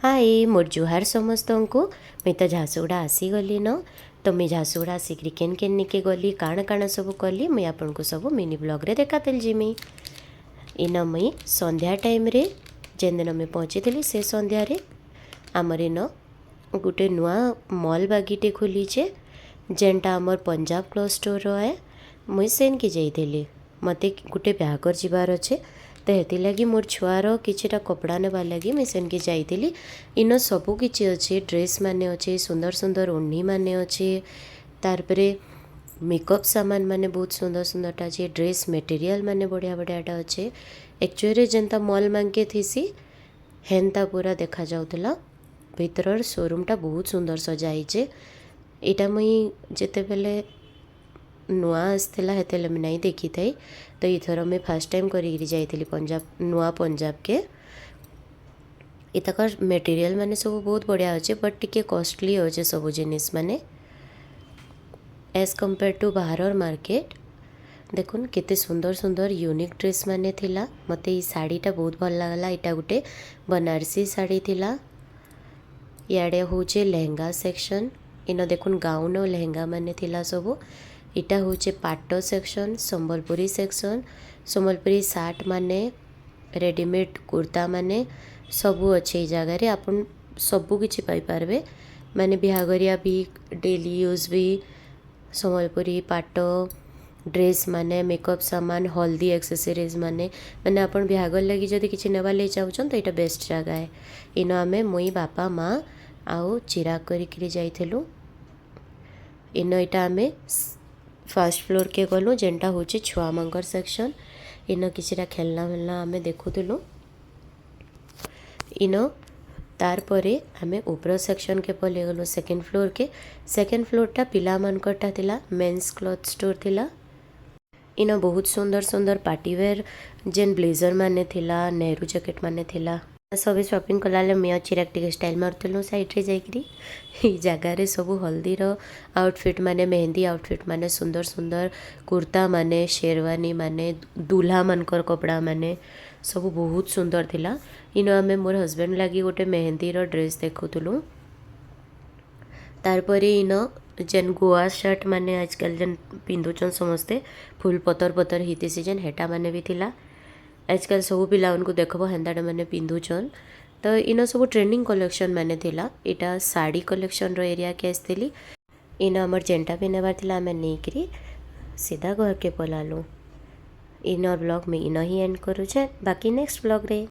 हाय मोर जुहार समस्त को मुई तो झारसुगुड़ा आसीगली न। तो मुई झारसुगुड़ा आसिक केन केन निके गली काण काण सब कली मुई आपन को सब मिनी ब्लॉग रे देखातेल जिमी। इन मुई संध्या टाइम रे जेन दिन मुई पहुँची थी से संध्या रे आमर इन गोटे नुआ मॉल बागीटे खोलीचे जेनटा आमर पंजाब क्लॉथ स्टोर है। मुई सेन के जाइली मते गोटे ब्यागर जीवार अच्छे तो हेती लगी मोर छुआर किछिटा कपड़ा नेबार लगी मुई सेन के जाइली। इन सबू किछि अच्छे ड्रेस माने अच्छे सुंदर सुंदर ओढ़नी माने अच्छे तारपरे मेकअप सामान माने बहुत सुंदर सुंदरटा अच्छे ड्रेस मटेरियल माने बढ़िया बढ़ियाटा अच्छे। एक्चुअली जेनता मॉल मांगे थीसी हेन्ता पूरा देखा जाउतला। भीतर शोरूमटा बहुत सुंदर सजाइचे। इटा मुई जेते बेले नुआ आसला हेतेले मुई नहीं देखी थी तो इथर मुई फास्ट टाइम करी जाइली पंजाब नुआ पंजाब के। इतकर मटेरियल माने सब बहुत बढ़िया अच्छे बट टिके कॉस्टली अच्छे सब जिनिस माने एज कंपेयर टू बाहर मार्केट। देखुन केते सुंदर सुंदर यूनिक ड्रेस माने थिला। मते ई साड़ीटा बहुत भल लागला। इटा गुटे बनारसी साड़ी थिला। याडे होचे लहंगा सेक्शन। इन देखुन गाउन और लहंगा माने थिला सब। इटा होचे पाटो section Sambalpuri section Sambalpuri shirt माने रेडीमेड कुर्ता माने सबू अच्छे जगार आपन सबू किछि पाई पारबे। माने बिहागरिया भी डेली यूज भी संबलपुरी पाटो ड्रेस माने मेकअप सामान हल्दी एक्सेसरीज माने माने आपन बिहागर लगी जदि किछि नेबा ले चाहुछन तो इटा बेस्ट जगह है। इन आमे मुई बापा माँ आउ चिराग करिकरी जाइथिलु। इन इटा आमे फर्स्ट फ्लोर के गलु जेनटा होचे छुआ मंगर सेक्शन। इन किछिटा खेलना वेलना आमे देखुथिलु। इन तार परे आमे ऊपर सेक्शन के पले गलु सेकेंड फ्लोर के। सेकेंड फ्लोरटा पिला मनकरटा थिला मेंस क्लॉथ स्टोर थिला। इन बहुत सुंदर सुंदर पार्टीवेयर जेन ब्लेजर माने थिला नेहरू जैकेट माने थिला। सब शॉपिंग कलाले मुझे चिराग टिके स्टाइल मारुलु सैड्रे जाकरी जगार सब हल्दीर आउटफिट माने मेहंदी आउटफिट माने सुंदर सुंदर कुर्ता माने शेरवानी माने दूल्हा मनकर कपड़ा माने सब बहुत सुंदर थिला। इन आमे मोर हस्बैंड लगी गोटे मेहंदीर ड्रेस देखुलु। तारपरे इन जेन गोवा शर्ट माने आजकल जेन पिंधुचन समस्ते फुल पतर पतर हितेसी जेन हेटा माने भी थिला। आजकल सब पिला उनको देखबो हेन्दाटा माने पिंधुचन तो इन सब ट्रेंडिंग कलेक्शन माने थिला। इटा साड़ी कलेक्शन रो एरिया के आसली। इन आमर जेनटा भी नेबार थिला आमे नेकरी सीधा घर के पलालु। इन ब्लॉग में इन ही एंड करूछे बाकी नेक्स्ट ब्लॉग रे।